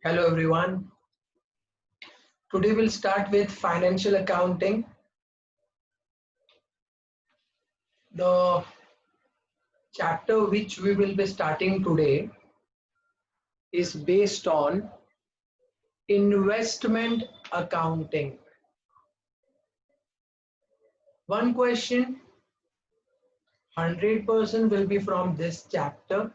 Hello everyone. Today we'll start with financial accounting. The chapter which we will be starting today is based on investment accounting. One question, 100% will be from this chapter.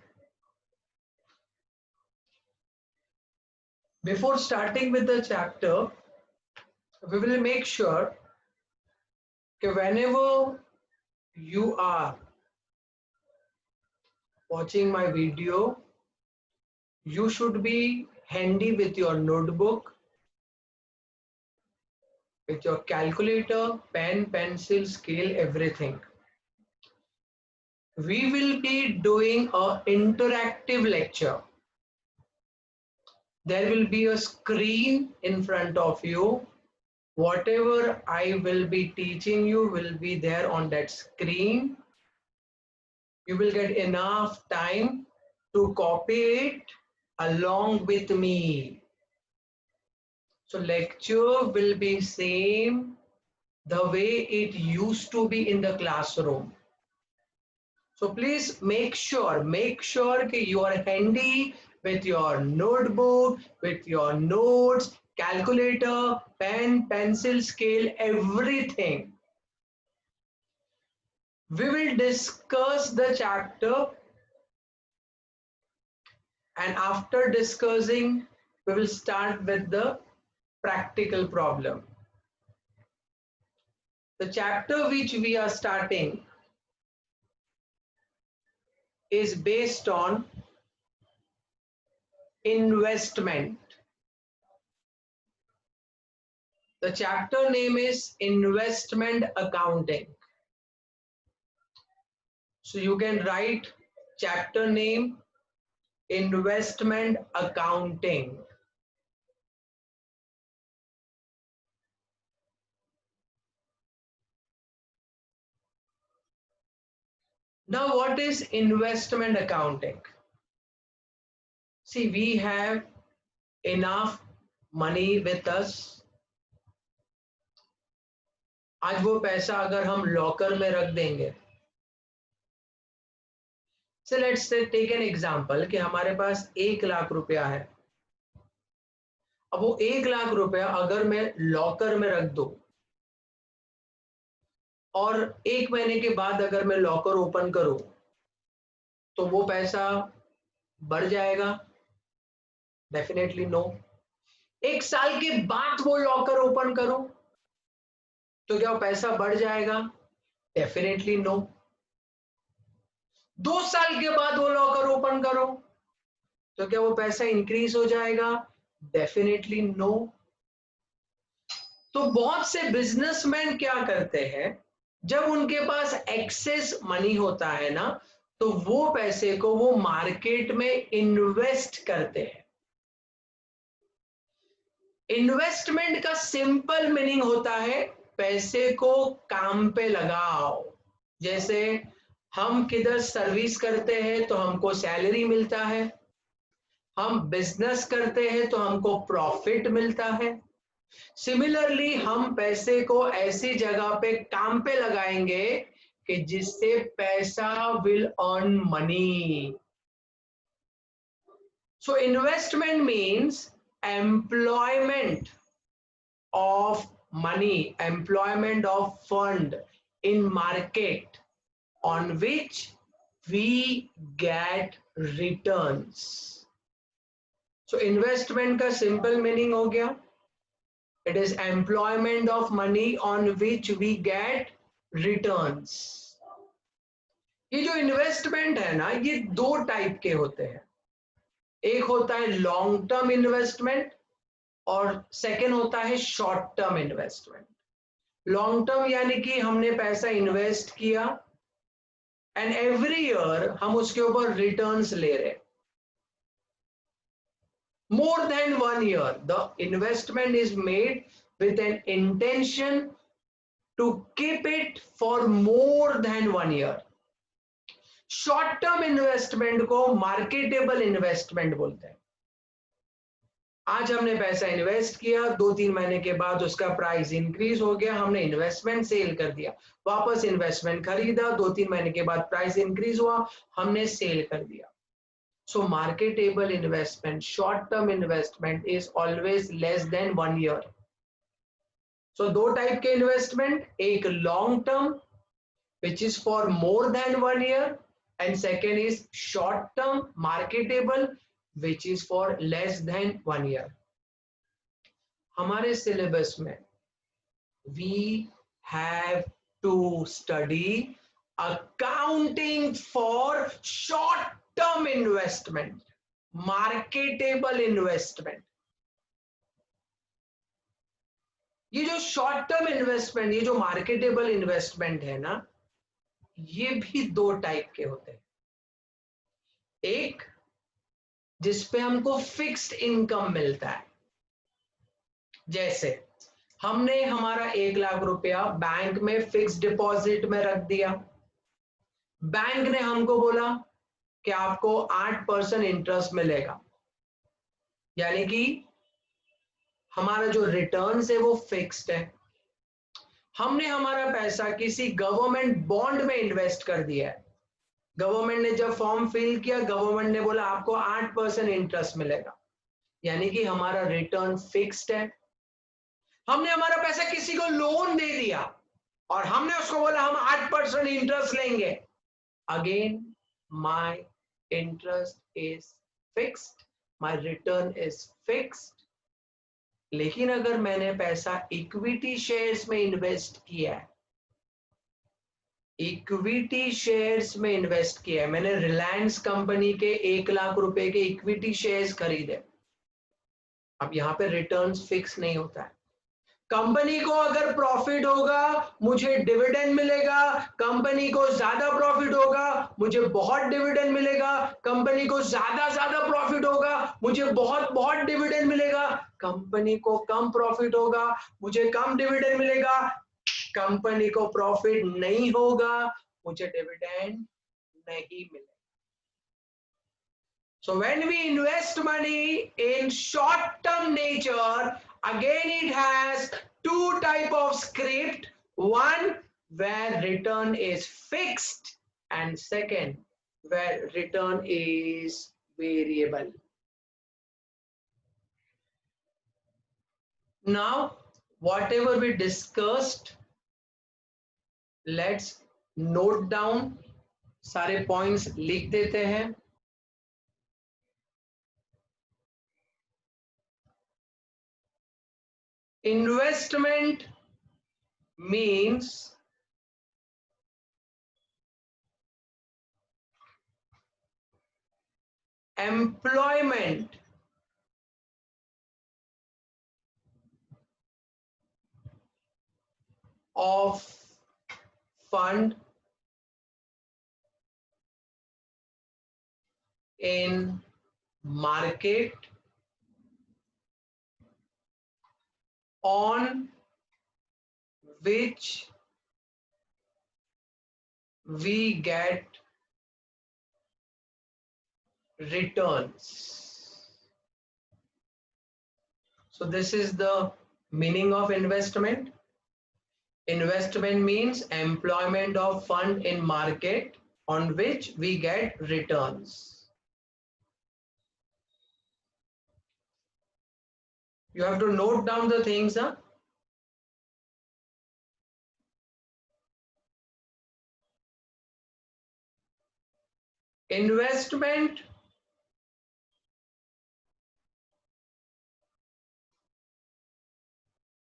Before starting with the chapter, we will make sure that whenever you are watching my video, you should be handy with your notebook, with your calculator, pen, pencil, scale, everything. We will be doing an interactive lecture. There will be a screen in front of you. Whatever I will be teaching you will be there on that screen. You will get enough time to copy it along with me. So lecture will be same the way it used to be in the classroom. So please make sure that you are handy with your notebook, with your notes, calculator, pen, pencil, scale, everything. We will discuss the chapter, and after discussing, we will start with the practical problem. The chapter which we are starting is based on investment. The chapter name is investment accounting. So you can write chapter name investment accounting. Now what is investment accounting? See, we have enough money with us. आज वो पैसा अगर हम locker में रख देंगे, so let's take an example कि हमारे पास 1 लाख रुपया है. अब वो 1 लाख रुपया अगर मैं लॉकर में रख दूं और 1 महीने के बाद अगर मैं लॉकर ओपन करूं तो वो पैसा बढ़ जाएगा? Definitely no. 1 साल के बाद वो लॉकर ओपन करूं तो क्या वो पैसा बढ़ जाएगा? Definitely no. 2 साल के बाद वो लॉकर ओपन करो तो क्या वो पैसा इंक्रीज हो जाएगा? Definitely no. तो बहुत से बिजनेसमैन क्या करते हैं, जब उनके पास एक्सेस मनी होता है ना, तो वो पैसे को वो मार्केट में इन्वेस्ट करते हैं. इन्वेस्टमेंट का सिंपल मीनिंग होता है पैसे को काम पे लगाओ. जैसे हम किधर सर्विस करते हैं तो हमको सैलरी मिलता है, हम बिजनेस करते हैं तो हमको प्रॉफिट मिलता है. सिमिलरली हम पैसे को ऐसी जगह पे काम पे लगाएंगे कि जिससे पैसा will earn money. So investment means employment of money, employment of fund in market on which we get returns. So investment का simple meaning हो गया, it is employment of money on which we get returns. ये जो investment है ना, ये 2 type के होते हैं. एक होता है लॉन्ग टर्म इन्वेस्टमेंट और सेकेंड होता है short term investment. Long term यानी कि हमने पैसा इन्वेस्ट किया एंड एवरी ईयर हम उसके ऊपर रिटर्न्स ले रहे. More than 1 year the investment is made with an intention to keep it for more than 1 year. Short term investment को मार्केटेबल इन्वेस्टमेंट बोलते हैं. आज हमने पैसा इन्वेस्ट किया, 2-3 महीने के बाद उसका प्राइस इंक्रीज हो गया, हमने इन्वेस्टमेंट सेल कर दिया, वापस इन्वेस्टमेंट खरीदा, 2-3 महीने के बाद प्राइस इंक्रीज हुआ, हमने सेल कर दिया. So marketable investment, short term investment is always less than 1 year. So दो टाइप के इन्वेस्टमेंट, एक long term which is for more than 1 year, and second is short term marketable which is for less than 1 year. हमारे syllabus में we have to study accounting for short term investment, marketable investment. ये जो short term investment, ये जो marketable investment है ना, ये भी दो टाइप के होते हैं. एक जिसपे हमको फिक्स्ड इनकम मिलता है, जैसे हमने हमारा 1 लाख रुपया बैंक में फिक्स्ड डिपॉजिट में रख दिया, बैंक ने हमको बोला कि आपको 8% इंटरेस्ट मिलेगा, यानी कि हमारा जो रिटर्न है वो फिक्स्ड है. हमने हमारा पैसा किसी गवर्नमेंट बॉन्ड में इन्वेस्ट कर दिया है, गवर्नमेंट ने जब फॉर्म फिल किया, गवर्नमेंट ने बोला आपको 8% इंटरेस्ट मिलेगा, यानी कि हमारा रिटर्न फिक्स्ड है. हमने हमारा पैसा किसी को लोन दे दिया और हमने उसको बोला हम 8% इंटरेस्ट लेंगे, again my interest is fixed, my return is fixed. लेकिन अगर मैंने पैसा इक्विटी शेयर्स में इन्वेस्ट किया है, इक्विटी शेयर्स में इन्वेस्ट किया है, मैंने रिलायंस कंपनी के 1 लाख रुपए के इक्विटी शेयर्स खरीदे, अब यहां पे रिटर्न्स फिक्स नहीं होता है. कंपनी को अगर प्रॉफिट होगा मुझे डिविडेंड मिलेगा, कंपनी को ज्यादा प्रॉफिट होगा मुझे बहुत डिविडेंड मिलेगा, कंपनी को ज्यादा प्रॉफिट होगा मुझे बहुत डिविडेंड मिलेगा, कंपनी को कम प्रॉफिट होगा मुझे कम डिविडेंड मिलेगा, कंपनी को प्रॉफिट नहीं होगा मुझे डिविडेंड नहीं मिलेगा. So when we invest money in short term nature, again it has two type of script, one where return is fixed and second where return is variable. Now whatever we discussed, let's note down, सारे points लिख देते हैं. Investment means employment of fund in market on which we get returns. So this is the meaning of investment. Investment means employment of fund in market on which we get returns. You have to note down the things, huh? Investment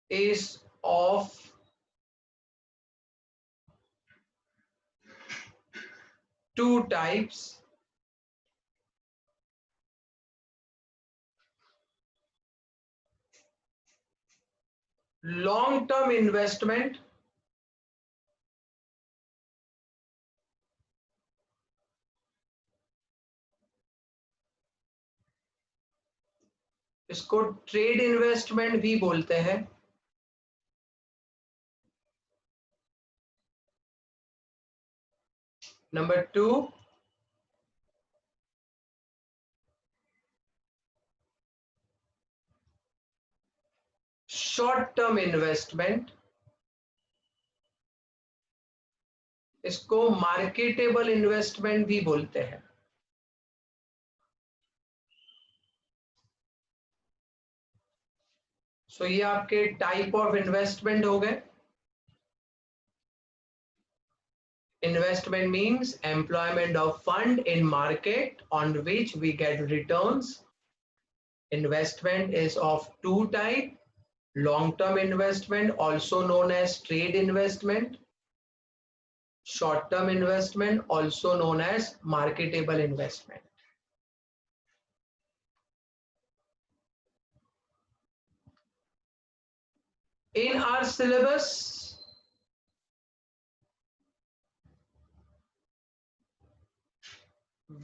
is of two types. Long-term investment इसको trade investment भी बोलते हैं. Number 2, short term investment, इसको marketable investment भी बोलते हैं। सो ये आपके टाइप ऑफ इन्वेस्टमेंट हो गए। Investment means employment of fund in market on which we get returns. Investment is of two types: long-term investment, also known as trade investment; short-term investment, also known as marketable investment. In our syllabus,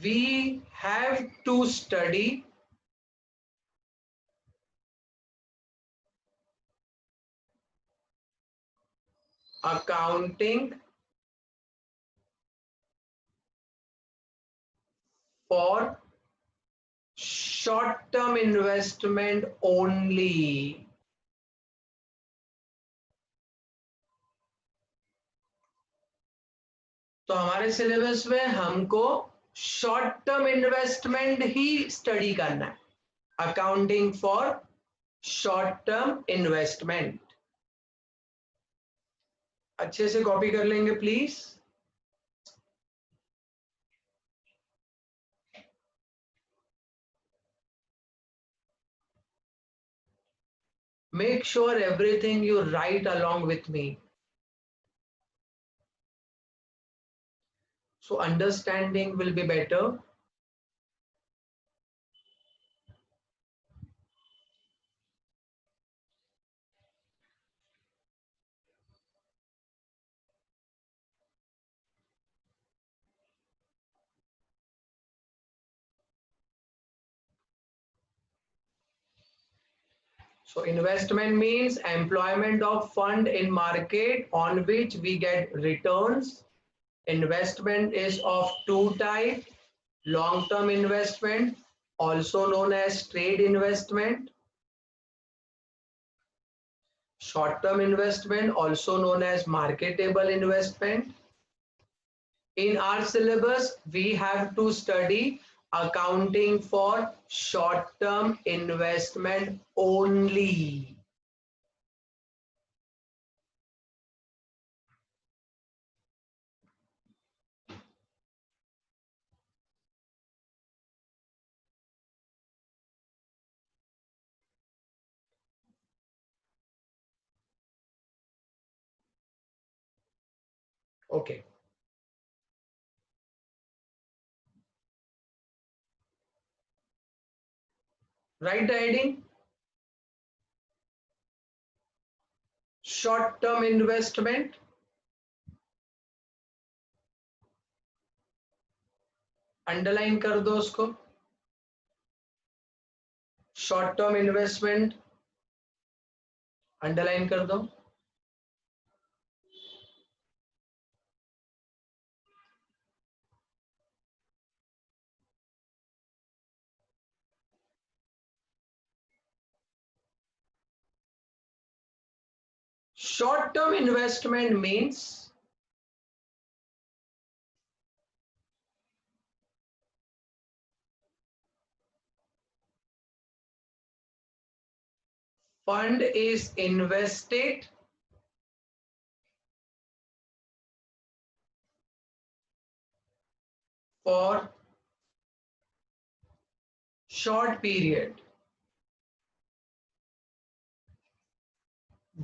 we have to study accounting for short-term investment only. तो हमारे syllabus में हमको short term investment ही study करना है, accounting for short term investment. अच्छे से copy कर लेंगे please. Make sure everything you right along with me, so understanding will be better. So investment means employment of fund in market on which we get returns. Investment is of two types: long-term investment, also known as trade investment; short-term investment, also known as marketable investment. In our syllabus, we have to study accounting for short-term investment only. Okay. Write the heading: short-term investment. Underline कर दो उसको, short term investment underline कर दो। Short term investment means fund is invested for short period,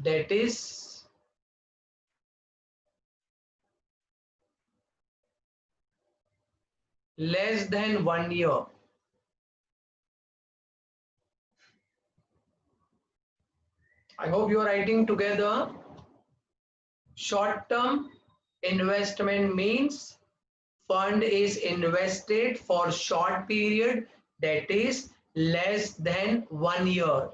that is less than 1 year. I hope you are writing together. Short term investment means fund is invested for short period, that is less than 1 year.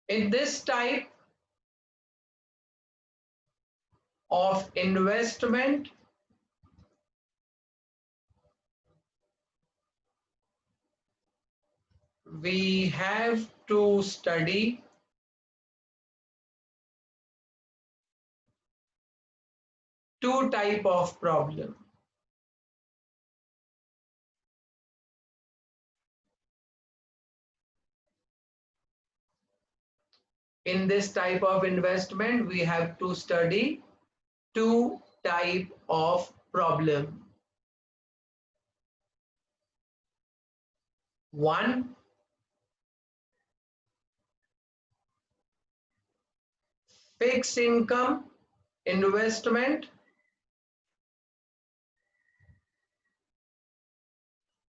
In this type, of investment we have to study two type of problem. In this type of investment, we have to study two type of problem. One, fixed income investment.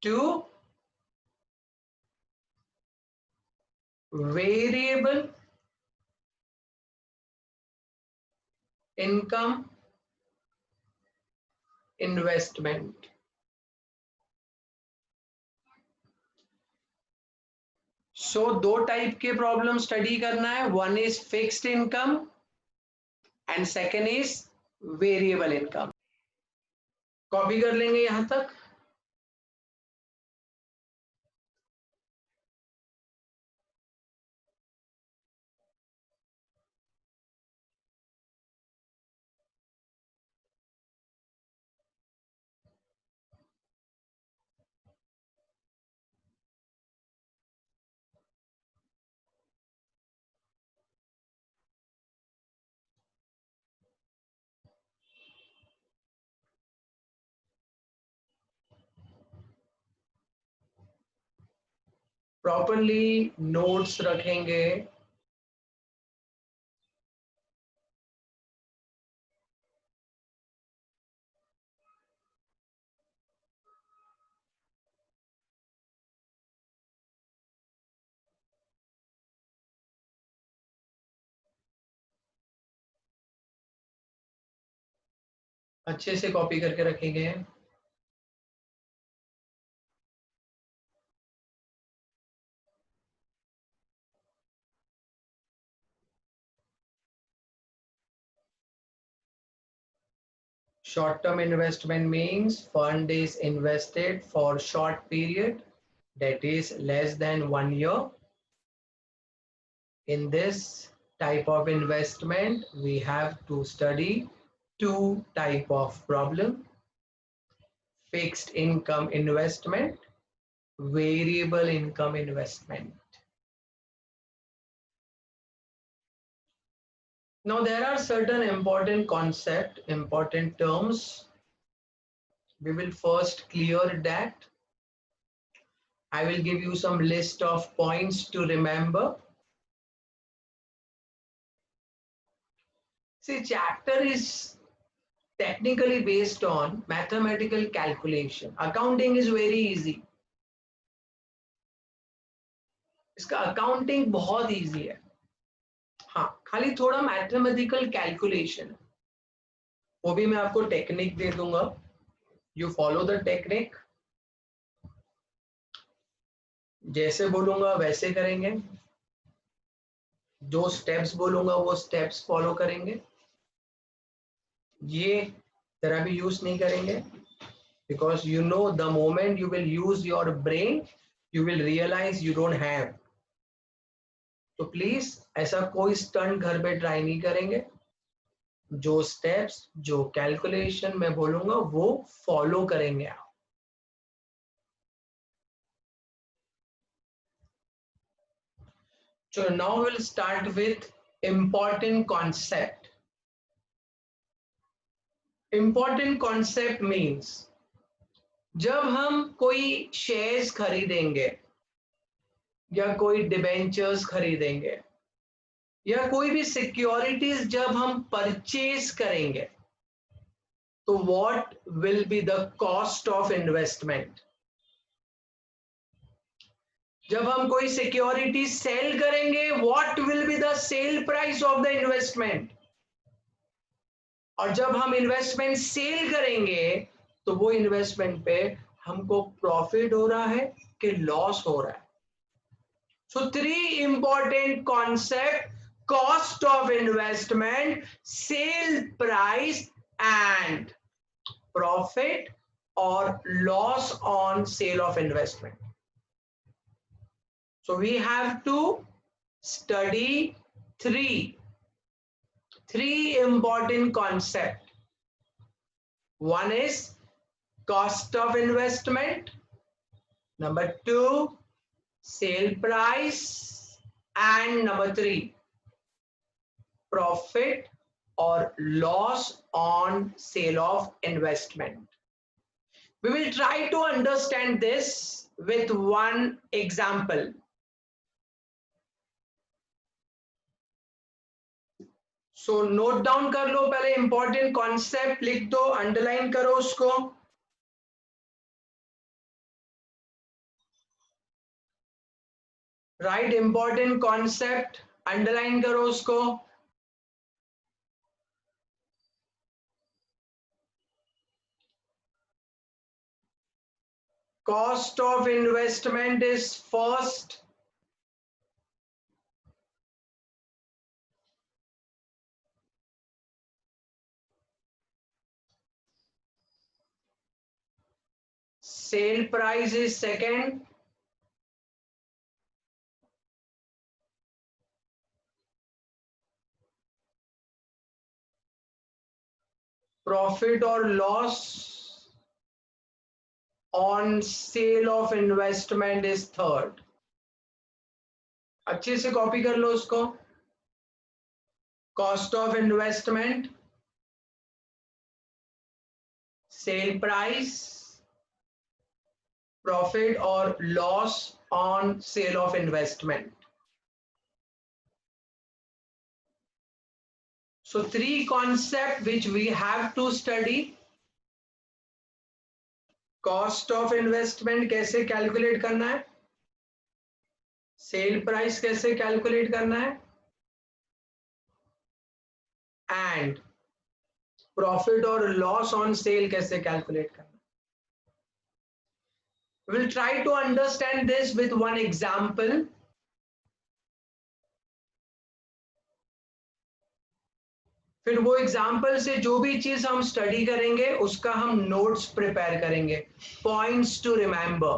Two, variable income investment. सो दो type के problem study करना है. One is fixed income and second is variable income. Copy कर लेंगे यहां तक. Properly notes रखेंगे. अच्छे से कॉपी करके रखेंगे. Short term investment means fund is invested for short period, that is less than 1 year. In this type of investment, we have to study two type of problem: fixed income investment, variable income investment. Now there are certain important concepts, important terms. We will first clear that. I will give you some list of points to remember. See, chapter is technically based on mathematical calculation. Accounting is very easy. इसका accounting बहुत easy है. हाँ, खाली थोड़ा mathematical calculation है. वो भी मैं आपको टेक्निक दे दूंगा. You follow the technique. जैसे बोलूंगा वैसे करेंगे. जो स्टेप्स बोलूंगा वो स्टेप्स फॉलो करेंगे. ये जरा भी यूज नहीं करेंगे. Because you know, the moment you will use your brain, you will realize you don't have. तो प्लीज ऐसा कोई स्टंट घर पे ट्राई नहीं करेंगे. जो स्टेप्स, जो कैलकुलेशन मैं बोलूंगा वो फॉलो करेंगे आप. So now we'll start with important concept. Important concept means जब हम कोई शेयर्स खरीदेंगे या कोई डिबेंचर्स खरीदेंगे या कोई भी सिक्योरिटीज जब हम परचेज करेंगे तो what will be the cost of investment. जब हम कोई सिक्योरिटी सेल करेंगे what will be the sale price of the investment. और जब हम इन्वेस्टमेंट सेल करेंगे तो वो इन्वेस्टमेंट पे हमको प्रॉफिट हो रहा है कि लॉस हो रहा है. So 3 important concepts cost of investment, sale price, and profit or loss on sale of investment. So we have to study three important concepts. One is cost of investment, number two, sale price, and number three, profit or loss on sale of investment. We will try to understand this with one example. So note down कर लो, पहले important concept लिख दो, underline करो उसको. Right, important concept, underline करो उसको. Cost of investment is first. Sale price is second. Profit or loss on sale of investment is third. अच्छे से कॉपी कर लो उसको. Cost of investment, sale price, profit or loss on sale of investment. So three concepts which we have to study. Cost of investment कैसे calculate करना है, sale price कैसे calculate करना है, and profit or loss on sale कैसे calculate करना है. We'll try to understand this with one example. फिर वो एग्जाम्पल से जो भी चीज हम स्टडी करेंगे उसका हम नोट्स प्रिपेयर करेंगे, पॉइंट्स टू रिमेंबर.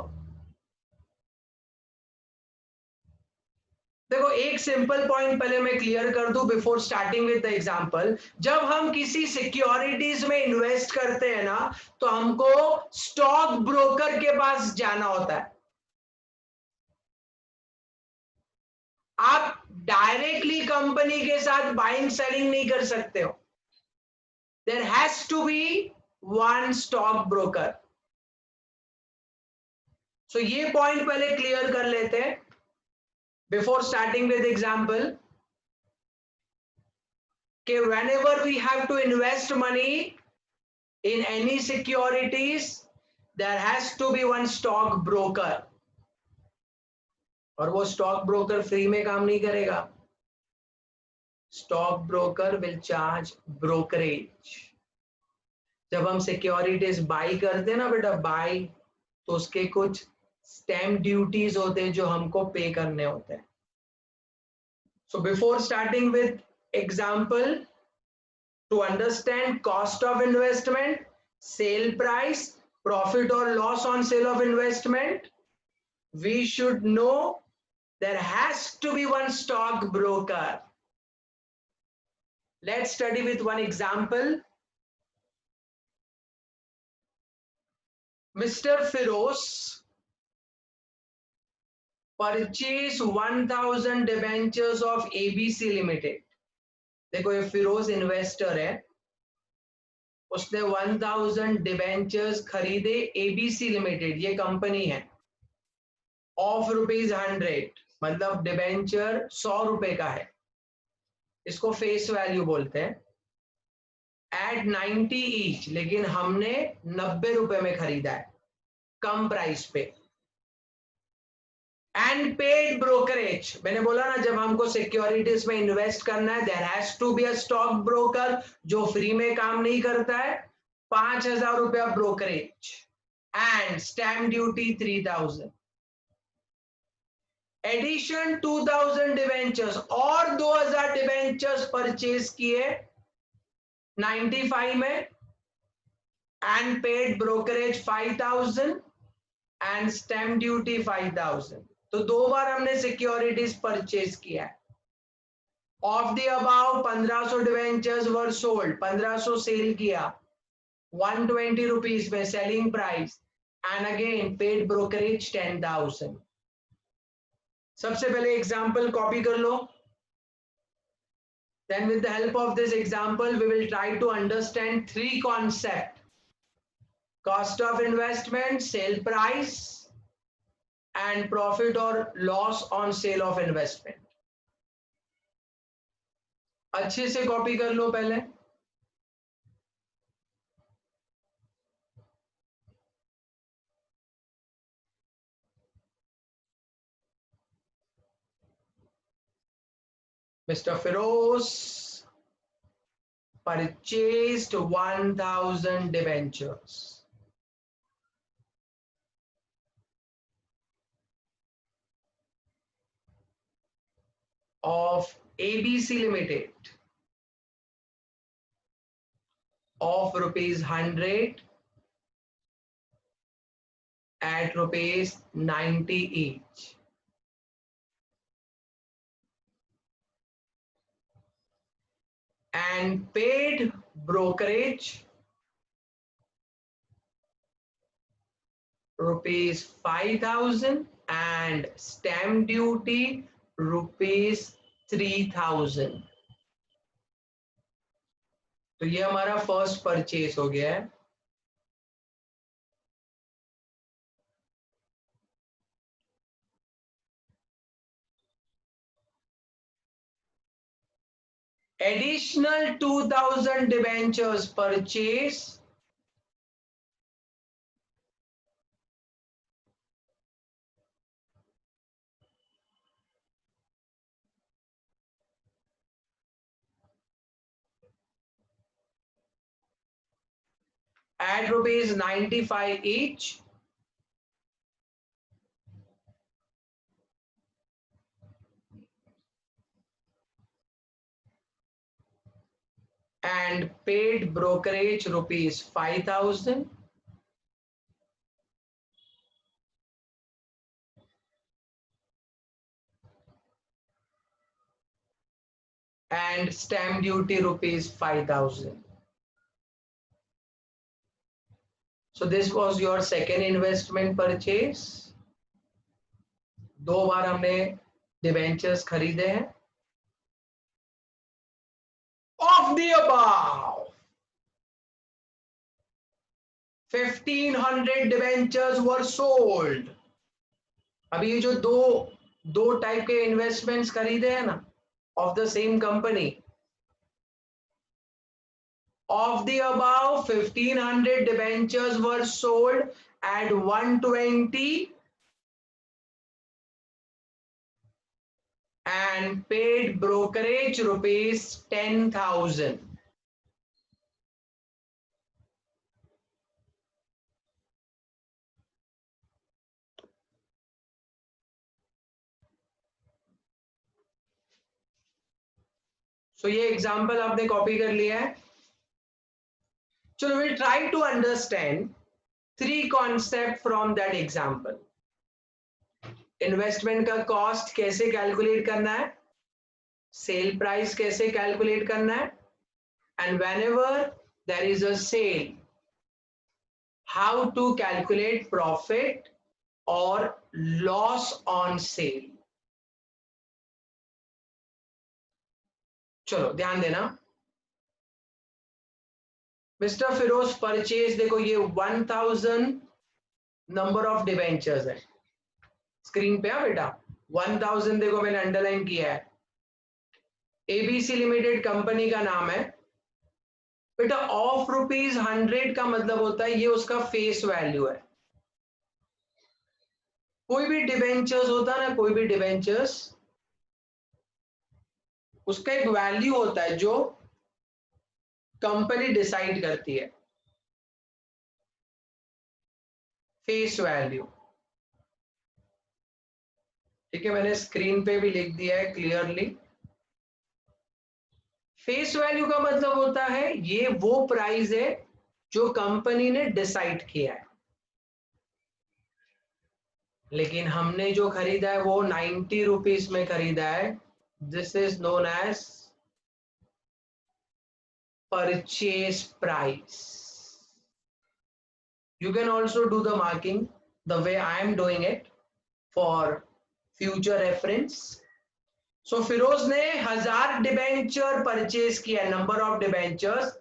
देखो एक सिंपल पॉइंट पहले मैं क्लियर कर दूं before starting with the example. जब हम किसी सिक्योरिटीज में इन्वेस्ट करते हैं ना, तो हमको स्टॉक ब्रोकर के पास जाना होता है. आप डायरेक्टली कंपनी के साथ बाइंग सेलिंग नहीं कर सकते हो. There has to be one stock broker. So ये पॉइंट पहले क्लियर कर लेते हैं before starting with example. Okay, whenever we have to invest money in any securities, there has to be one stock broker. और वो stock broker free में काम नहीं करेगा. Stock broker will charge brokerage. जब हम सिक्योरिटीज बाई करते हैं ना बेटा, बाई, तो उसके कुछ स्टैम्प ड्यूटीज होते हैं जो हमको पे करने होते हैं. So before starting with example, to understand cost of investment, sale price, profit or loss on sale of investment, we should know there has to be one stock broker. Let's study with one example. Mr. Firoz purchase 1000 debentures of ABC Limited. देखो ये Firoz investor है, उसने 1000 debentures खरीदे ABC limited, ये company है, of ₹100, मतलब debenture 100 रुपए का है, इसको फेस वैल्यू बोलते हैं, एट 90 ईच, लेकिन हमने 90 रुपए में खरीदा है, कम प्राइस पे. एंड पेड ब्रोकरेज, मैंने बोला ना जब हमको सिक्योरिटीज में इन्वेस्ट करना है, there has to be a stock broker जो फ्री में काम नहीं करता है, 5000 रुपया brokerage, and stamp duty 3000. Addition 2000 debentures और 2000 डिवेंचर्स परचेज किए 95 में and paid brokerage 5000 and stamp duty 5000। तो 2 बार हमने सिक्योरिटीज परचेज किया है। Of the about 1500 debentures were sold, 1500 sale किया 120 रुपीज में selling price and again paid brokerage 10,000। सबसे पहले एग्जांपल कॉपी कर लो, then with the help of this example we will try to understand three concepts: cost of investment, sale price and profit or loss on sale of investment। अच्छे से copy कर लो पहले। Mr. Feroz purchased 1000 debentures of ABC Limited of rupees 100 at rupees 90 each, and paid brokerage rupees 5000 and stamp duty rupees 3000। तो ये हमारा first purchase हो गया है। Additional 2000 debentures purchase at rupees 95 each, and paid brokerage rupees 5000 and stamp duty rupees 5000। So this was your second investment purchase। 2 बार हमने debentures खरीदे हैं। Of the above 1500 debentures were sold। अभी ये जो दो टाइप के इन्वेस्टमेंट्स खरीदे हैं ना of the same company, of the above 1500 debentures were sold at 120 and paid brokerage rupees 10,000। So ये एग्जांपल आपने कॉपी कर लिया है। चलो we'll try to understand 3 concepts from that example। Investment का कॉस्ट कैसे कैलकुलेट करना है, सेल प्राइस कैसे कैलकुलेट करना है, and whenever there is a sale how to calculate profit और लॉस ऑन सेल। चलो ध्यान देना। मिस्टर फिरोज परचेज, देखो ये 1000 नंबर ऑफ डिवेंचर्स है स्क्रीन पे। बेटा 1000 देखो मैंने अंडरलाइन किया है। एबीसी लिमिटेड कंपनी का नाम है बेटा। ऑफ रुपीज 100 का मतलब होता है ये उसका फेस वैल्यू है। कोई भी डिवेंचर्स होता है ना, कोई भी डिवेंचर्स, उसका एक वैल्यू होता है जो कंपनी डिसाइड करती है, फेस वैल्यू। ठीक है, मैंने स्क्रीन पे भी लिख दिया है क्लियरली। फेस वैल्यू का मतलब होता है ये वो प्राइस है जो कंपनी ने डिसाइड किया है, लेकिन हमने जो खरीदा है वो 90 रुपीज में खरीदा है। This is known as purchase price. You can also do the marking the way I am doing it for future reference. So Firoz ने 1000 डिबेंचर परचेज किया, number of debentures,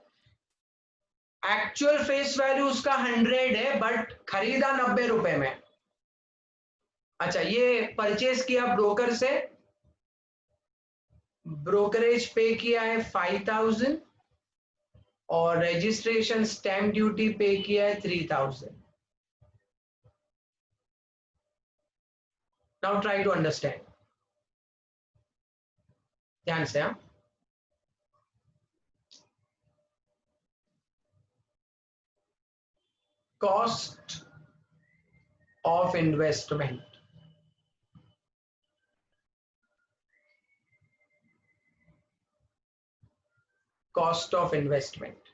actual face value उसका 100 है but खरीदा 90 रुपए में। अच्छा, ये purchase किया ब्रोकर से, ब्रोकरेज पे किया है 5000 और रजिस्ट्रेशन स्टैम्प ड्यूटी पे किया है 3000। नाउ ट्राई टू अंडरस्टैंड, ध्यान से। हाँ, cost of investment, cost of investment,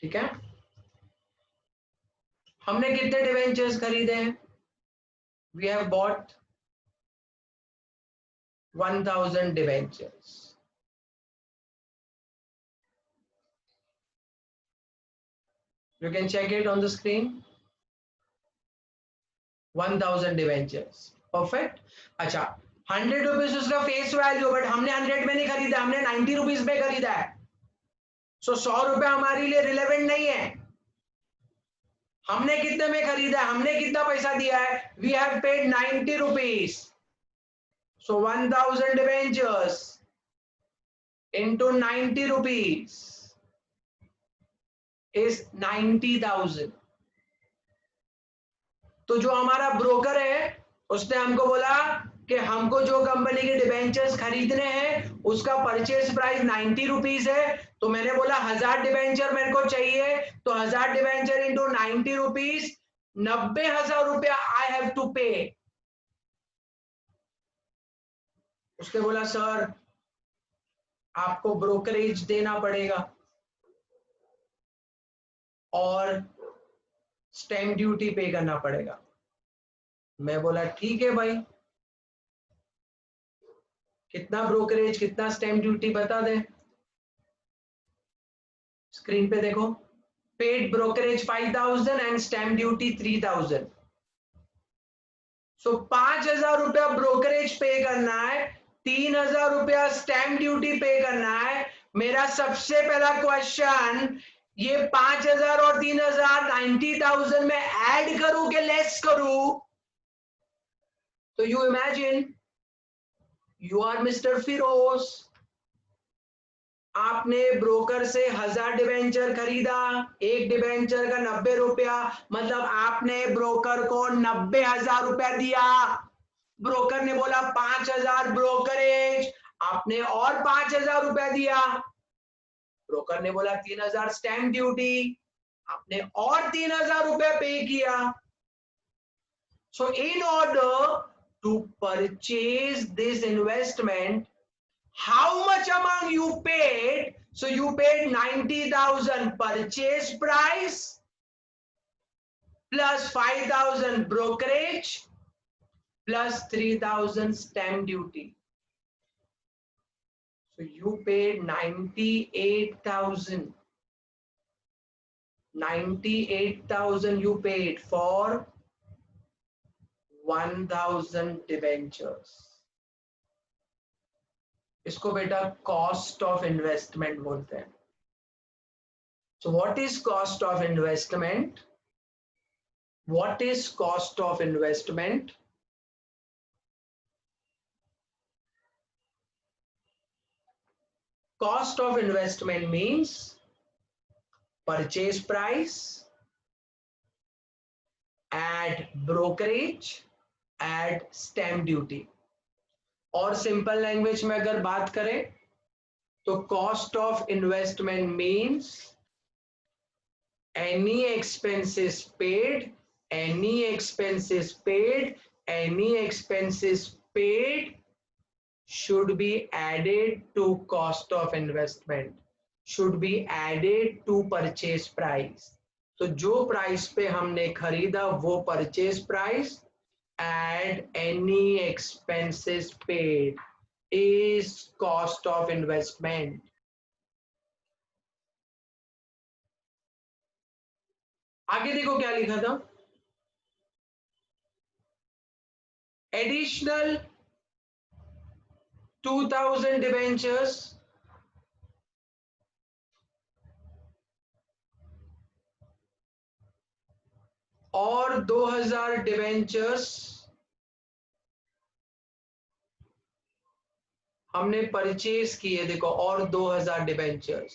ठीक है। हमने कितने डिवेंचर्स खरीदे हैं? We have bought 1000 debentures. You can check it on the screen. 1000 debentures, perfect. अच्छा, 100 रुपीज उसका फेस वैल्यू, बट हमने 100 में नहीं खरीदा, हमने 90 रुपीज में खरीदा है। सो 100 रुपए हमारे लिए रिलेवेंट नहीं है। हमने कितने में खरीदा है, हमने कितना पैसा दिया है? We have paid 90 rupees. So 1000 debentures into 90 rupees is 90,000। तो जो हमारा ब्रोकर है उसने हमको बोला कि हमको जो कंपनी के डिबेंचर्स खरीदने हैं उसका परचेज प्राइस 90 रुपीज है। तो मैंने बोला 1000 डिबेंचर मेरे को चाहिए, तो 1000 डिबेंचर इंटू 90 रुपीज, 90,000 रुपया आई हैव टू पे। उसने बोला सर आपको ब्रोकरेज देना पड़ेगा और स्टैम्प ड्यूटी पे करना पड़ेगा। मैं बोला ठीक है भाई, कितना ब्रोकरेज कितना स्टैम्प ड्यूटी बता दे। स्क्रीन पे देखो, paid brokerage 5000 and stamp duty 3000। सो 5000 रुपया ब्रोकरेज पे करना है, 3000 रुपया स्टैम्प ड्यूटी पे करना है। मेरा सबसे पहला क्वेश्चन, ये 5000 और 3000 90,000 में ऐड करूं कि लेस करूं? तो you imagine you are mister Feroz, आपने ब्रोकर से 1000 डिबेंचर खरीदा, एक डिबेंचर का 90 रुपया, मतलब आपने ब्रोकर को 90,000 रुपया दिया। ब्रोकर ने बोला 5000 ब्रोकरेज, आपने और 5000 रुपया दिया। ब्रोकर ने बोला 3000 स्टैम्प ड्यूटी, आपने और 3000 रुपया पे किया। So in order to purchase this investment, how much amount you paid? So you paid 90,000 purchase price plus 5,000 brokerage plus 3,000 stamp duty. So you paid 98,000. 98,000 you paid for 1,000 debentures. इसको बेटा cost of investment बोलते हैं। So what is cost of investment? What is cost of investment? Cost of investment means purchase price add brokerage add stamp duty. और simple language में अगर बात करें तो cost of investment means any expenses paid any expenses paid should be added to cost of investment, should be added to purchase price. तो जो price पे हमने खरीदा वो purchase price, add any expenses paid is cost of investment. आगे देखो क्या लिखा था, एडिशनल 2000 डिवेंचर्स और 2000 डिवेंचर्स हमने परचेज किए, देखो, और 2000 डिवेंचर्स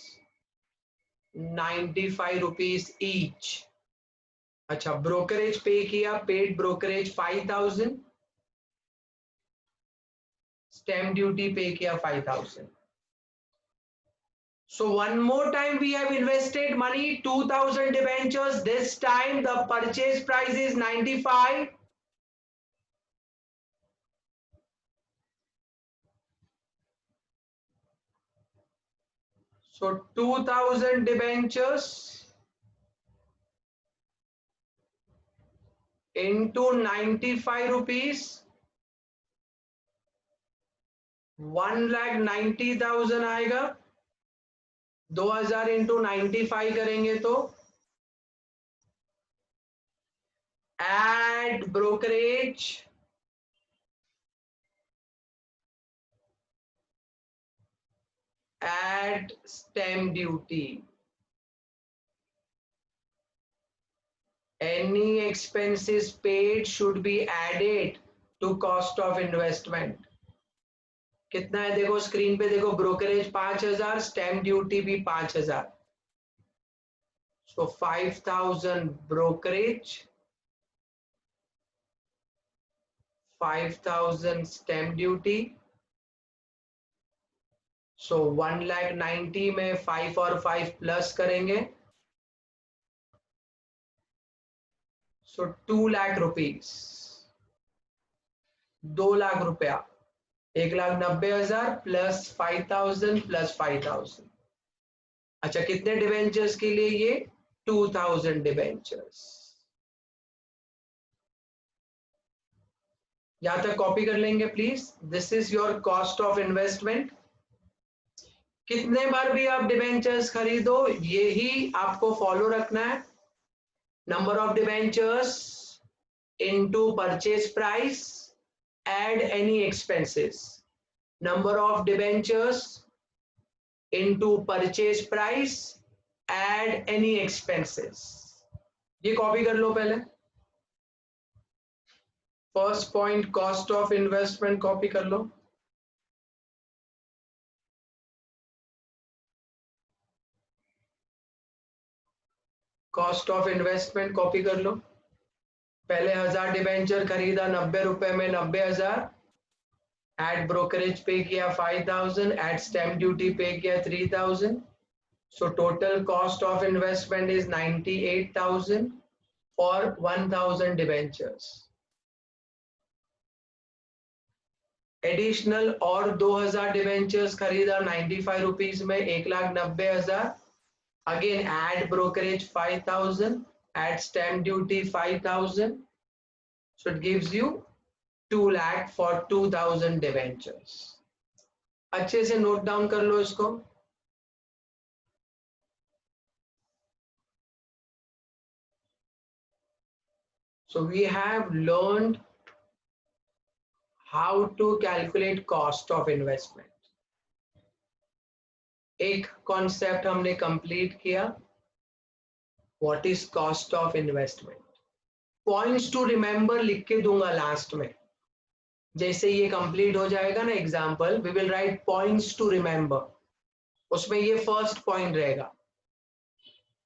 95 रुपीज ईच। अच्छा, ब्रोकरेज पे किया, पेड ब्रोकरेज 5000, स्टैम्प ड्यूटी पे किया 5000. So one more time we have invested money, 2000 debentures. This time the purchase price is 95. So 2000 debentures into 95 rupees, 1,90,000 आएगा. 2000 into 95 करेंगे तो add brokerage, add stamp duty, any expenses paid should be added to cost of investment. कितना है देखो, screen पे देखो, brokerage 5000, stamp duty भी 5000. सो 5000 brokerage, 5000 stamp duty. सो 1,90,000 में 5 और 5 प्लस करेंगे, सो 2 लाख रुपीज, 2 लाख रुपया, 1,90,000 प्लस 5000 प्लस 5000. अच्छा, कितने डिवेंचर्स के लिए ये? 2000 डिवेंचर्स. यहां तक कॉपी कर लेंगे please. This is your cost of investment. कितने बार भी आप डिवेंचर्स खरीदो, यही आपको फॉलो रखना है. Number of debentures into purchase price, add any expenses. Number of debentures into purchase price, add any expenses. ये कॉपी कर लो पहले. First point cost of investment copy कर लो. कॉस्ट ऑफ इन्वेस्टमेंट कॉपी कर लो. पहले 1000 डिवेंचर खरीदा 90 रुपए में, 90,000. एड ब्रोकरेज पे किया 5000, एड स्टैम्प ड्यूटी पे किया 3000. So total cost of investment is 98,000 for 1000 debentures. Additional और 2000 डिवेंचर्स खरीदा 95 रुपीज में, 1,90,000. Again add brokerage 5000, add stamp duty 5000. So it gives you 2 lakh for 2000 debentures. अच्छे से नोट डाउन कर लो इसको. So we have learned how to calculate cost of investment. एक concept हमने complete किया, what is cost of investment. Points to remember लिख के दूंगा लास्ट में. जैसे ये कंप्लीट हो जाएगा ना example, we will write points to remember. उसमें ये फर्स्ट पॉइंट रहेगा.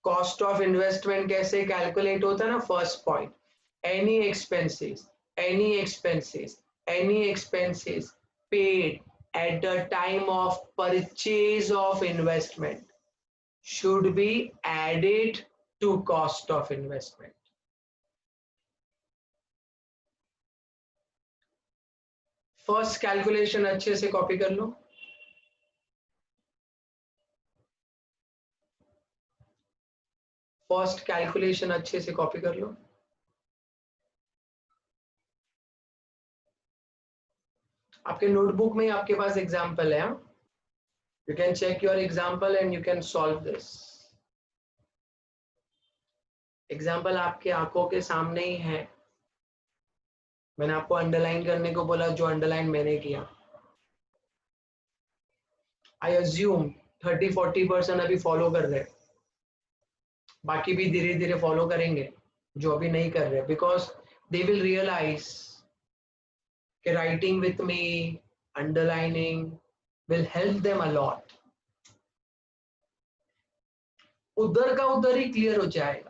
कॉस्ट ऑफ इन्वेस्टमेंट कैसे कैलकुलेट होता है ना, first point, any expenses paid at the time of purchase of investment should be added to cost of investment. First calculation अच्छे से copy कर लो। फर्स्ट कैलकुलेशन अच्छे से कॉपी कर लो। आपके नोटबुक में आपके पास एग्जाम्पल है, you can check your example and you can solve this. Example आपके आंखों के सामने ही है। मैंने आपको अंडरलाइन करने को बोला, जो अंडरलाइन मैंने किया। आई अज्यूम 30-40% अभी फॉलो कर रहे, बाकी भी धीरे धीरे फॉलो करेंगे जो अभी नहीं कर रहे, बिकॉज दे विल रियलाइज कि writing with me, underlining will help them a lot. उधर का उधर ही क्लियर हो जाएगा।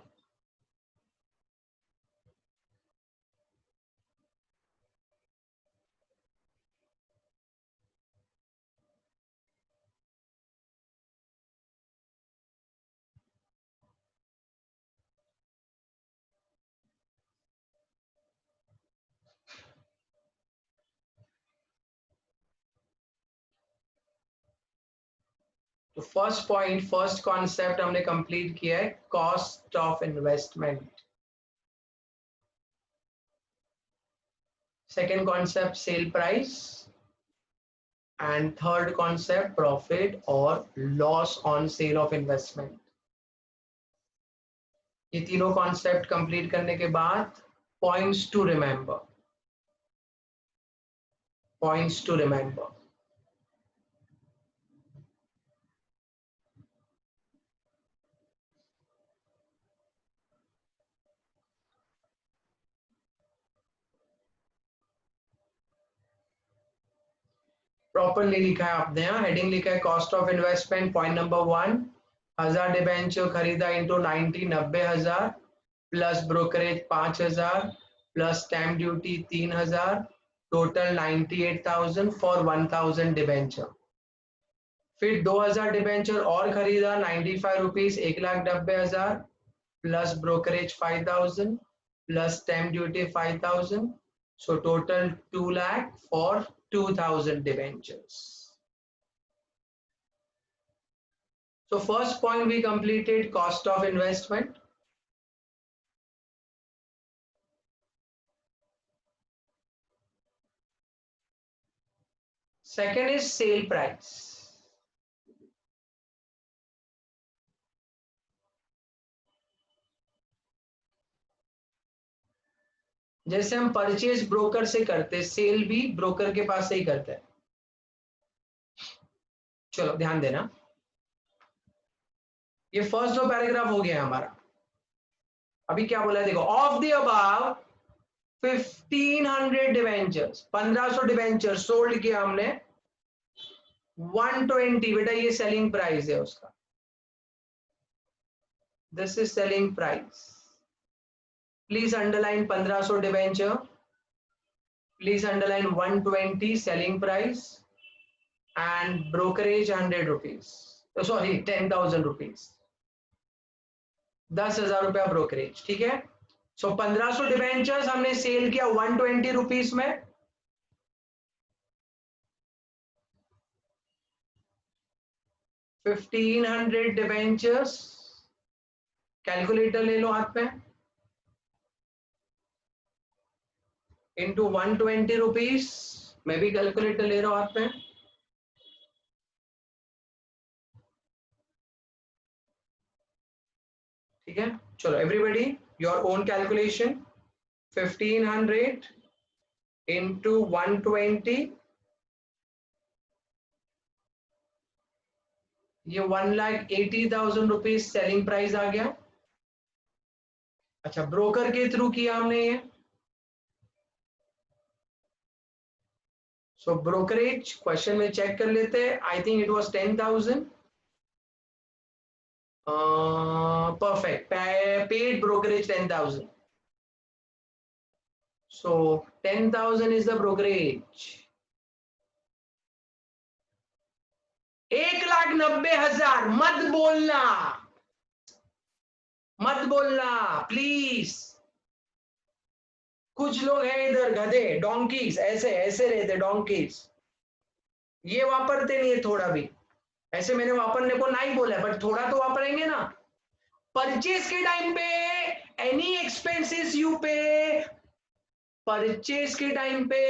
तो फर्स्ट पॉइंट, फर्स्ट कॉन्सेप्ट हमने कंप्लीट किया है, cost of investment. Second concept sale price, and third concept profit और loss on sale of investment. ये तीनों कॉन्सेप्ट कंप्लीट करने के बाद points to remember, points to remember. Properly लिखा है आपने, यहाँ हेडिंग लिखा है cost of investment. Point number 1, 1000 debenture खरीदा into 90, 90,000 plus brokerage 5,000 plus stamp duty 3,000, total 98,000 for 1000 debenture. फिर 2000 डिबेंचर और खरीदा 95 rupees, 1,90,000 plus brokerage 5,000 plus stamp duty 5,000, so total 2 lakh for 2,000 debentures. So first point we completed, cost of investment. Second is sale price. जैसे हम purchase broker से करते, cell भी broker के पास से ही करते हैं। चलो ध्यान देना, ये फर्स्ट दो पैराग्राफ हो गया हमारा। अभी क्या बोला है देखो, of the above 1500 debentures, 1500 debenture sold किया हमने, 120, बेटा ये सेलिंग प्राइस है उसका, this is selling price. Please underline 1500 debenture, please underline 120 selling price and brokerage 100 rupees, sorry 10,000 rupees, 10,000 रुपया ब्रोकरेज। ठीक है, सो 1500 डिवेंचर्स हमने सेल किया 120 रुपीज में, 1500 डिवेंचर्स, कैलकुलेटर ले लो हाथ में, इंटू 120 रुपीज, मैं भी कैलकुलेटर ले रहा हूं हाथ में, ठीक है। चलो everybody your own calculation, 1500 into 120, ये 1,80,000 रुपीज सेलिंग प्राइस आ गया। अच्छा, ब्रोकर के थ्रू किया हमने ये, सो ब्रोकरेज क्वेश्चन में चेक कर लेते हैं, I think it was 10,000, perfect, paid brokerage 10,000, so 10,000 is the brokerage। 1,90,000, मत बोलना, मत बोलना प्लीज, कुछ लोग हैं इधर गधे, डोंकीज, ऐसे ऐसे रहते डोंकीज, ये वापरते नहीं है थोड़ा भी। ऐसे मैंने वापरने को नहीं बोला, बट थोड़ा तो वापरेंगे ना। परचेज के टाइम पे एनी एक्सपेंसेस यू पे, परचेज के टाइम पे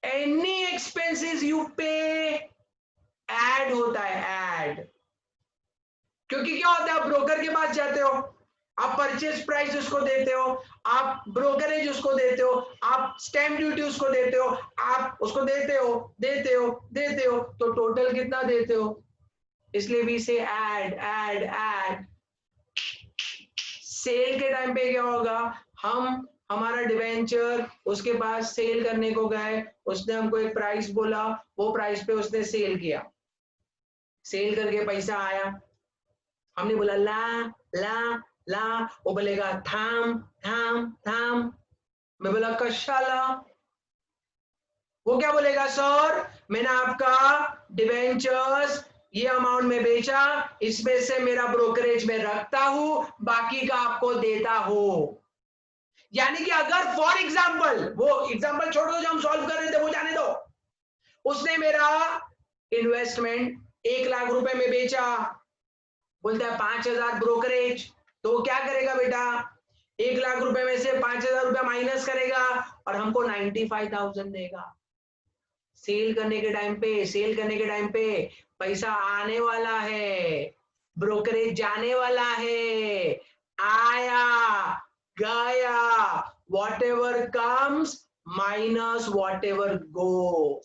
एनी एक्सपेंसेस यू पे ऐड होता है, ऐड। क्योंकि क्या होता है, आप ब्रोकर के पास जाते हो, आप परचेज प्राइस उसको देते हो, आप ब्रोकरेज उसको देते हो, आप स्टैम्प ड्यूटी उसको देते हो, आप उसको देते हो देते हो देते हो, तो टोटल कितना देते हो। इसलिए भी से ऐड ऐड ऐड। सेल के टाइम पे क्या होगा, हम हमारा डिवेंचर उसके पास सेल करने को गए, उसने हमको एक प्राइस बोला, वो प्राइस पे उसने सेल किया, सेल करके पैसा आया, हमने बोला ला ला ला, वो बोलेगा थाम थाम थाम, मैं बोला कशाला, वो क्या बोलेगा, सर मैंने आपका डिवेंचर्स ये अमाउंट में बेचा, इसमें से मेरा ब्रोकरेज में रखता हूं, बाकी का आपको देता हूं। यानी कि अगर फॉर एग्जाम्पल, वो एग्जाम्पल छोड़ दो जो हम सॉल्व कर रहे थे, वो जाने दो, उसने मेरा इन्वेस्टमेंट 1 लाख रुपए में बेचा, बोलता है 5,000 ब्रोकरेज, तो वो क्या करेगा बेटा, 1 लाख रुपए में से 5,000 रुपया माइनस करेगा और हमको 95,000 देगा। सेल करने के टाइम पे, सेल करने के टाइम पे पैसा आने वाला है, ब्रोकरेज जाने वाला है, आया गया, whatever comes minus whatever go.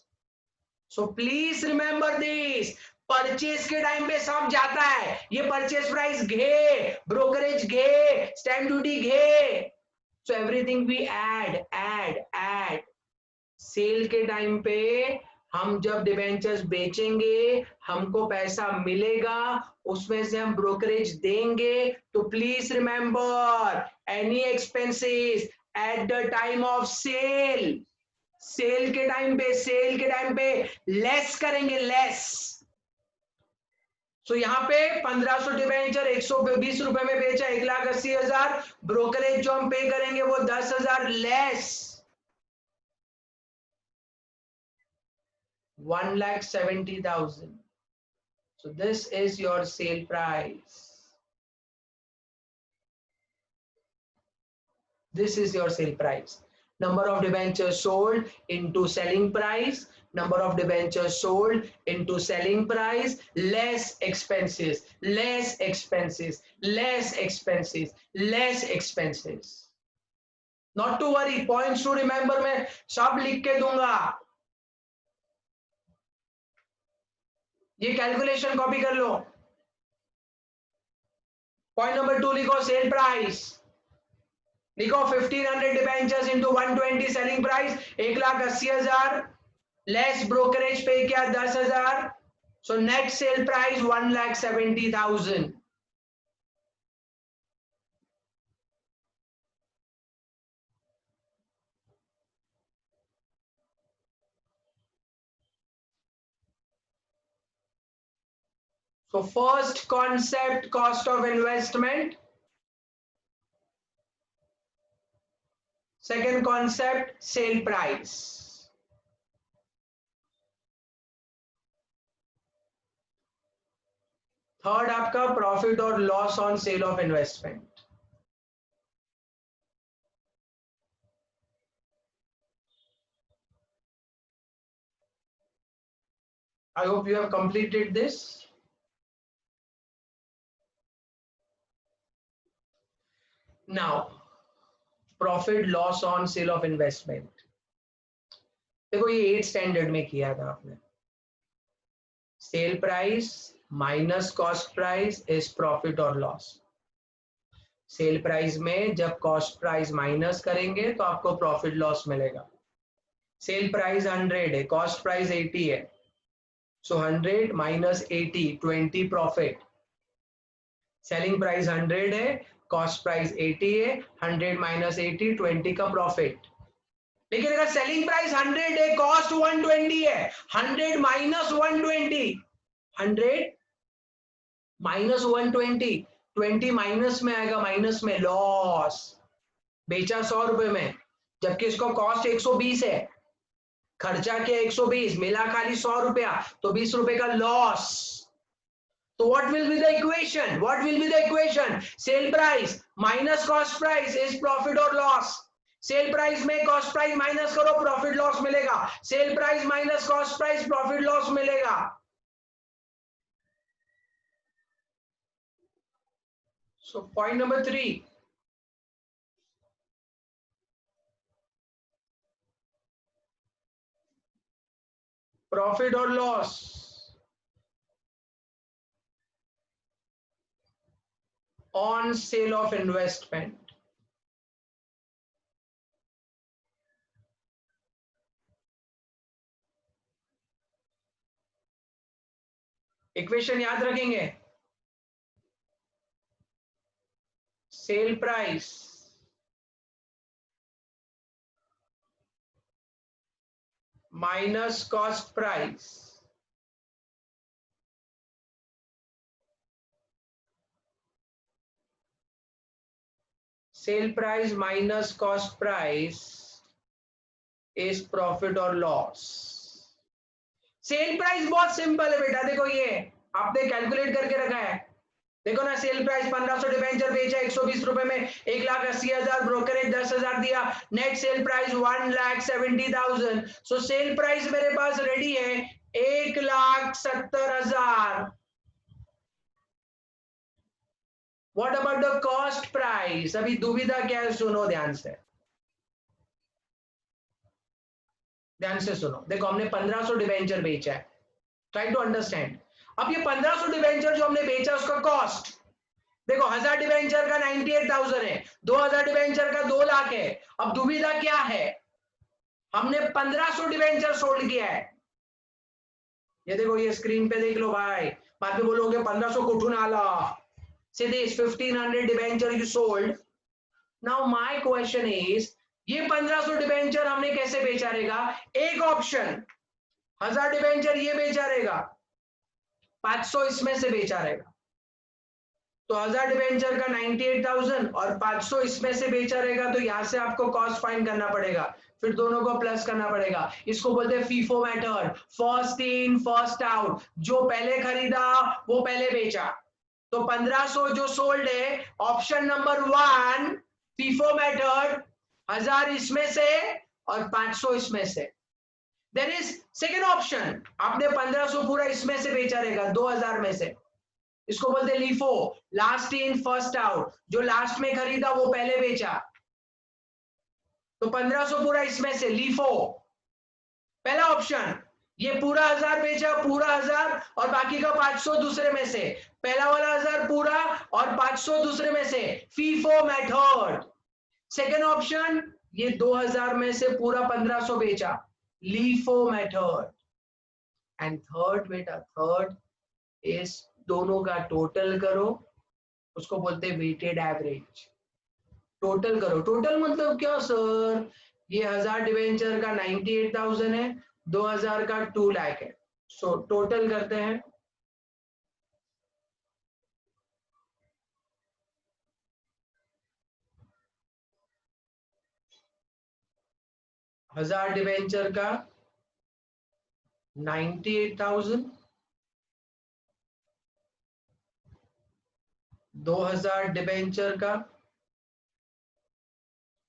So please remember this, purchase के टाइम पे सब जाता है, ये परचेज प्राइस घे, ब्रोकरेज घे, स्टैम्प ड्यूटी घे, so everything we add add add. Sale के टाइम पे हम जब डिबेंचर्स बेचेंगे, हमको पैसा मिलेगा, उसमें से हम ब्रोकरेज देंगे, तो please remember any expenses at the time of sale, sale के टाइम पे, सेल के टाइम पे लेस करेंगे, लेस। सो यहाँ पे 1,500 डिबेंचर 120 रुपए में बेचा, 1,80,000, ब्रोकरेज जो हम पे करेंगे वो 10,000 less, 1,70,000. So this is your sale price. This is your sale price. Number of debentures sold into selling price, number of debentures sold into selling price, less expenses, less expenses, less expenses, less expenses. Not to worry, points to remember मैं सब लिख के दूंगा, ये calculation copy कर लो। Point number 2 लिखो, sale price लिखो, 1,500 debentures into 120 selling price, 1,80,000 less brokerage pay किया 10,000, so net cell price 1,70,000। So first concept, cost of investment. Second concept, sale price. Third आपका profit or loss on sale of investment. I hope you have completed this. Now, profit loss on sale of investment. देखो ये 8th standard में किया था आपने, cell price minus cost price is profit और loss. Sale price में जब cost price minus करेंगे तो आपको प्रॉफिट लॉस मिलेगा। सेल प्राइस 100 है, कॉस्ट प्राइस 80 है, सो 100 माइनस 80, 20 प्रॉफिट। सेलिंग प्राइस 100 है, कॉस्ट प्राइस 80 है, 100 माइनस 80, 20 का प्रॉफिट। लेकिन अगर सेलिंग प्राइस 100 है, कॉस्ट 120 है, 100 माइनस 120, 100 माइनस 120, 20 माइनस में आएगा, माइनस में लॉस। बेचा 100 रुपए में, जबकि इसको कॉस्ट 120 है, खर्चा किया 120, मिला खाली 100 रुपया, तो 20 रुपए का लॉस। तो what will be the equation? What will be the equation? Sale price minus cost price is profit or loss. Sale price में कॉस्ट प्राइस माइनस करो, प्रॉफिट लॉस मिलेगा। Cell price minus cost price, profit loss मिलेगा। So point number 3, profit or loss on sale of investment। Equation याद रखेंगे, cell price minus cost price cell price minus cost price is profit और loss. Sale price बहुत simple है बेटा, देखो ये आपने कैलकुलेट करके रखा है, देखो ना, सेल प्राइस 1500 डिबेंचर बेचा 120 रुपए में, 1,80,000 ब्रोकरेज 10,000 दिया, नेट सेल प्राइस 1,70,000। सो सेल प्राइस मेरे पास रेडी है 1,70,000। What about the cost price? अभी दुविधा क्या है, सुनो ध्यान से, ध्यान से सुनो। देखो हमने 1500 डिबेंचर बेचा है, ट्राई टू अंडरस्टैंड। अब ये 1500 डिबेंचर जो हमने बेचा उसका कॉस्ट, देखो 1000 डिबेंचर का 98,000 है, 2000 डिबेंचर का 2 लाख है। अब दुविधा क्या है, हमने 1500 डिबेंचर सोल्ड किया है। ये देखो, ये स्क्रीन पे देख लो भाई, बाद में बोलोगे 1500 कुठून आला, सीधे 1500 debenture you sold. Now my question is, ये 1500 डिबेंचर हमने कैसे बेचा रहेगा? एक ऑप्शन 1000 डिबेंचर ये बेचा रहेगा, 500 इसमें से बेचा रहेगा, तो 1000 डिबेंचर का 98,000 और 500 इसमें से बेचा रहेगा, तो यहां से आपको कॉस्ट फाइंड करना पड़ेगा, फिर दोनों को प्लस करना पड़ेगा। इसको बोलते हैं FIFO method, first in first out. जो पहले खरीदा वो पहले बेचा, तो 1500 जो सोल्ड है, ऑप्शन नंबर 1 फीफो मेथड, 1000 इसमें से और 500 इसमें से। देयर इज सेकेंड ऑप्शन, आपने 1500 पूरा इसमें से बेचा रहेगा 2000 में से, इसको बोलते हैं LIFO, last in first out. जो लास्ट में खरीदा वो पहले बेचा, तो 1500 पूरा इसमें से, लीफो पहला ऑप्शन। ये पूरा 1000 बेचा, पूरा 1000 और बाकी का 500 दूसरे में से, पहला वाला 1000 पूरा और 500 दूसरे में से, फीफो मेथड। सेकेंड ऑप्शन, ये 2000 में से पूरा 1500 बेचा, लीफो मेथड। एंड थर्ड बेटा, थर्ड इज दोनों का टोटल करो, उसको बोलते हैं वेटेड एवरेज। टोटल करो, टोटल मतलब क्या सर? ये 1000 डिवेंचर का 98,000 है, 2000 का 2 लाख है, सो टोटल करते हैं। हजार डिवेंचर का 98,000, 2000 डिवेंचर का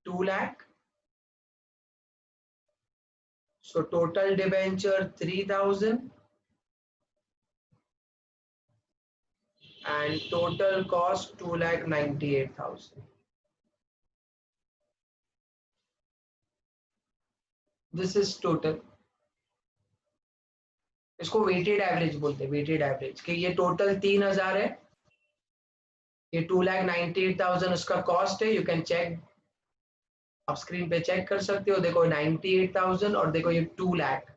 2 lakh, so total debenture 3,000 and total cost 2,98,000. This is total. इसको वेटेड एवरेज बोलते हैं, वेटेड एवरेज, कि ये टोटल 3,000 है, ये 2,98,000 उसका कॉस्ट है। यू कैन चेक, आप स्क्रीन पे चेक कर सकते हो, देखो 98,000 और देखो ये 2 लाख,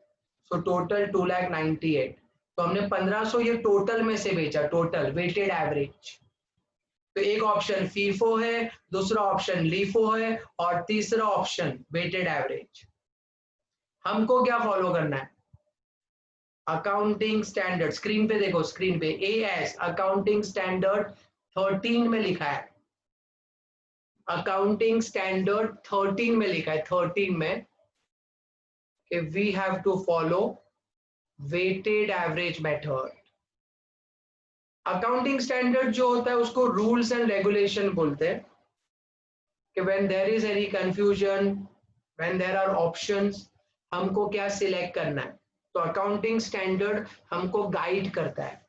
सो टोटल 2,98,000। तो हमने 1500 ये टोटल में से बेचा, टोटल वेटेड एवरेज। तो एक ऑप्शन फीफो है, दूसरा ऑप्शन लीफो है और तीसरा ऑप्शन वेटेड एवरेज। हमको क्या फॉलो करना है? अकाउंटिंग स्टैंडर्ड, स्क्रीन पे देखो, स्क्रीन पे AS अकाउंटिंग स्टैंडर्ड 13 में लिखा है, अकाउंटिंग स्टैंडर्ड 13 में लिखा है, 13 में कि we have to follow weighted average method. Accounting standard जो होता है उसको रूल्स एंड रेगुलेशन बोलते हैं कि when there is any confusion, when there are options, हमको क्या सिलेक्ट करना है, तो अकाउंटिंग स्टैंडर्ड हमको गाइड करता है।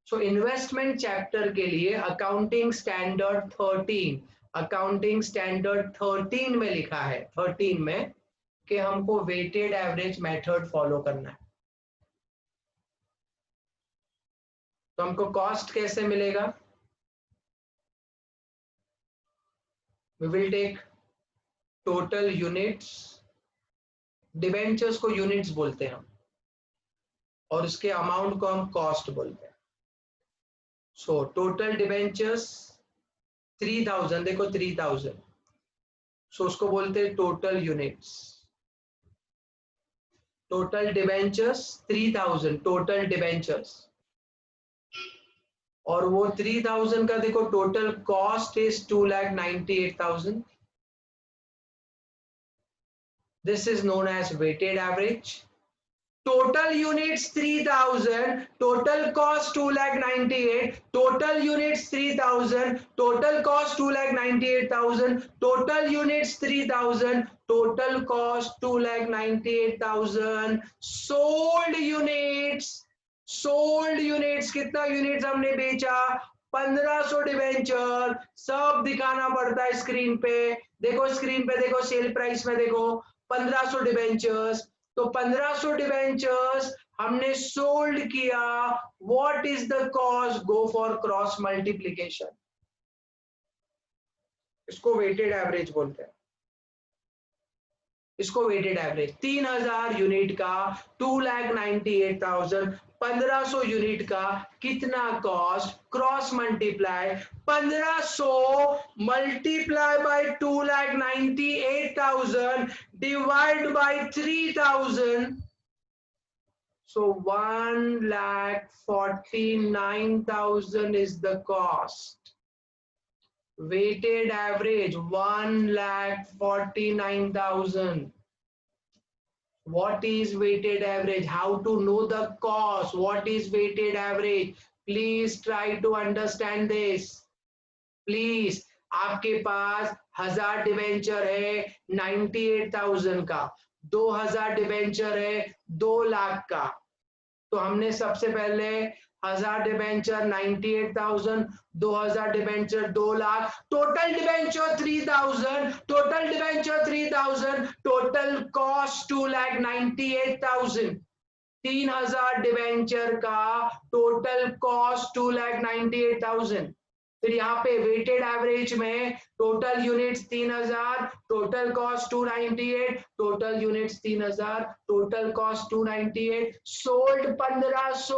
सो इन्वेस्टमेंट चैप्टर के लिए अकाउंटिंग स्टैंडर्ड 13, अकाउंटिंग स्टैंडर्ड 13 में लिखा है, 13 में कि हमको वेटेड एवरेज मेथड फॉलो करना है। तो हमको कॉस्ट कैसे मिलेगा? We will take total units, debentures को यूनिट्स बोलते हैं हम, और उसके अमाउंट को हम कॉस्ट बोलते हैं। सो टोटल डिबेंचर्स 3000, देखो 3000, सो उसको बोलते हैं total units. Total debentures 3000, total debentures, और वो 3000 का देखो total cost is 2,98,000। This is known as weighted average. Total units 3000, total cost 2,98,000, total units 3000, total cost 2,98,000, total units 3000, total cost 2,98,000, sold units, sold units कितना units हमने बेचा? 1500 debenture. सब दिखाना पड़ता है स्क्रीन पे, देखो स्क्रीन पे देखो, सेल प्राइस में देखो 1500 डिवेंचर्स। तो 1500 डिवेंचर्स हमने सोल्ड किया। What is the cost? Go for cross multiplication, इसको वेटेड एवरेज बोलते हैं। इसको वेटेड एवरेज 3000 यूनिट का 2,98,000, 1500 यूनिट का कितना cost, cross multiply 1500 multiply by 2,98,000 divide by 3000, so 1,49,000 is the cost. Weighted average 1,49,000. What is weighted average? How to know the cost? What is weighted average? Please try to understand this. Please, आपके पास 1000 debenture है 98,000 का, 2000 debenture है 2 लाख का। तो हमने सबसे पहले 1000 debenture 98,000, 2000 debenture 2 lakh, total debenture 3000, total debenture 3000, total cost 2,98,000। 3000 debenture का टोटल कॉस्ट 2,98,000। फिर यहाँ पे वेटेड एवरेज में total units 3000, total cost 298, total units 3000, total cost 298, sold 1500।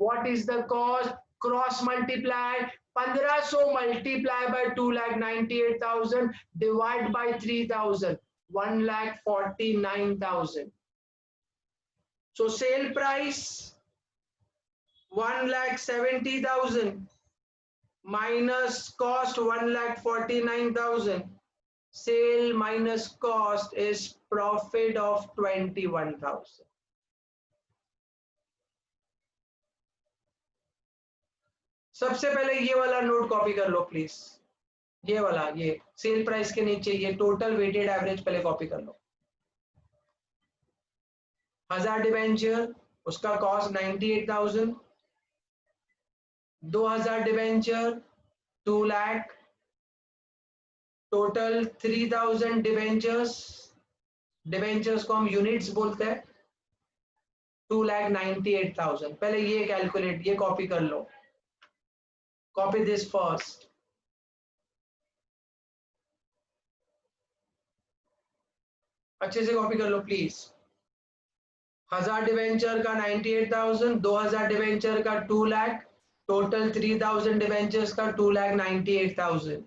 What is the cost? Cross multiply 1500 multiply by 2,98,000 divide by 3000, 1,49,000। So sale price 1,70,000 minus cost 1,49,000. Sale minus cost is profit of 21,000. सबसे पहले ये वाला note copy कर लो please, ये वाला, ये sale price के नीचे ये टोटल वेटेड एवरेज पहले कॉपी कर लो। 1000 डिबेंचर, उसका cost 98,000, 2000 debenture 2 lakh, total 3000 debentures, debentures को हम यूनिट्स बोलते हैं, 2,98,000। पहले ये कैलकुलेट, ये कॉपी कर लो, कॉपी दिस फर्स्ट। अच्छे से कॉपी कर लो प्लीज। 1000 डिबेंचर का 98,000, 2000 डिबेंचर का 2 लाख, टोटल 3000 डिबेंचर्स का 2,98,000।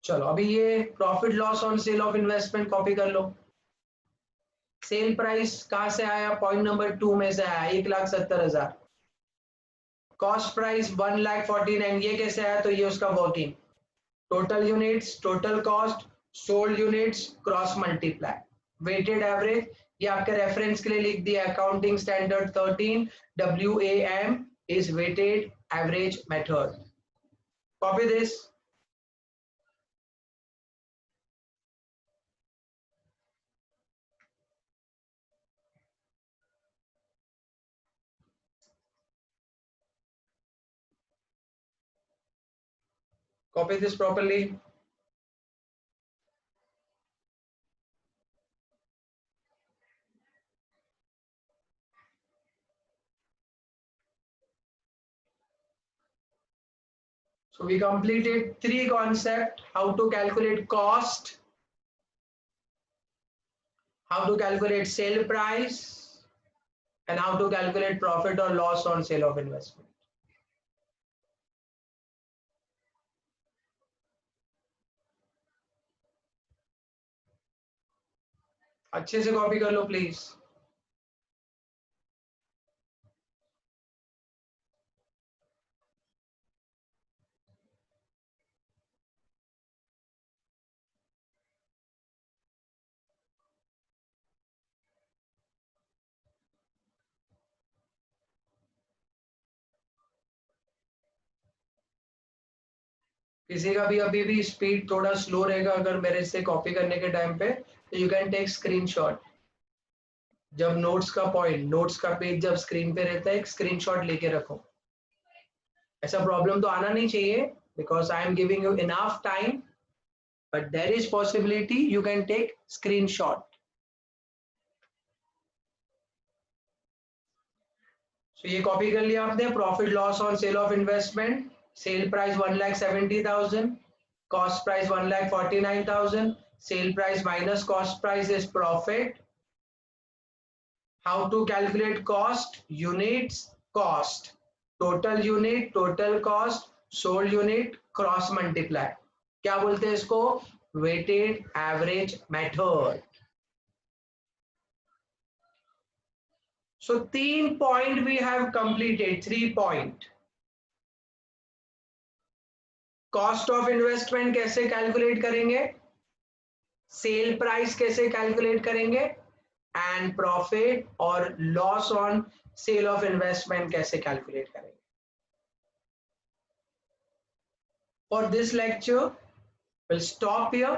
चलो अभी ये profit loss on sale of investment copy कर लो। सेल प्राइस कहां से आया, पॉइंट नंबर 2 में से आया 1,70,000। कॉस्ट प्राइस 1,49,000, ये कैसे आया, तो ये उसका working. Total units, total cost, sold units, cross multiply, weighted average, ये आपके रेफरेंस के लिए लिख दिया, accounting standard 13 WAM is weighted average method. Copy this. Copy this properly. So we completed 3 concepts: how to calculate cost, how to calculate sale price, and how to calculate profit or loss on sale of investment. अच्छे से copy कर लो please. किसी का भी अभी भी speed थोड़ा slow रहेगा अगर मेरे से कॉपी करने के टाइम पे, तो यू कैन टेक स्क्रीनशॉट। जब नोट्स का पॉइंट, नोट्स का पेज जब स्क्रीन पे रहता है, एक स्क्रीनशॉट लेके रखो। ऐसा प्रॉब्लम तो आना नहीं चाहिए, because I am giving you enough time, but there is possibility you can take screenshot. तो ये कॉपी कर लिया आपने। Profit loss on sale of investment, sale price 1,70,000, cost price 1,49,000, sale price minus cost price is profit. How to calculate cost, units, cost, total unit, total cost, sold unit, cross multiply, क्या बोलते हैं इसको, weighted average method. So 3 point we have completed, 3 point. Cost of investment कैसे calculate करेंगे, cell price कैसे calculate करेंगे, and profit और loss on sale of investment कैसे कैलकुलेट करेंगे। For this lecture we'll stop here.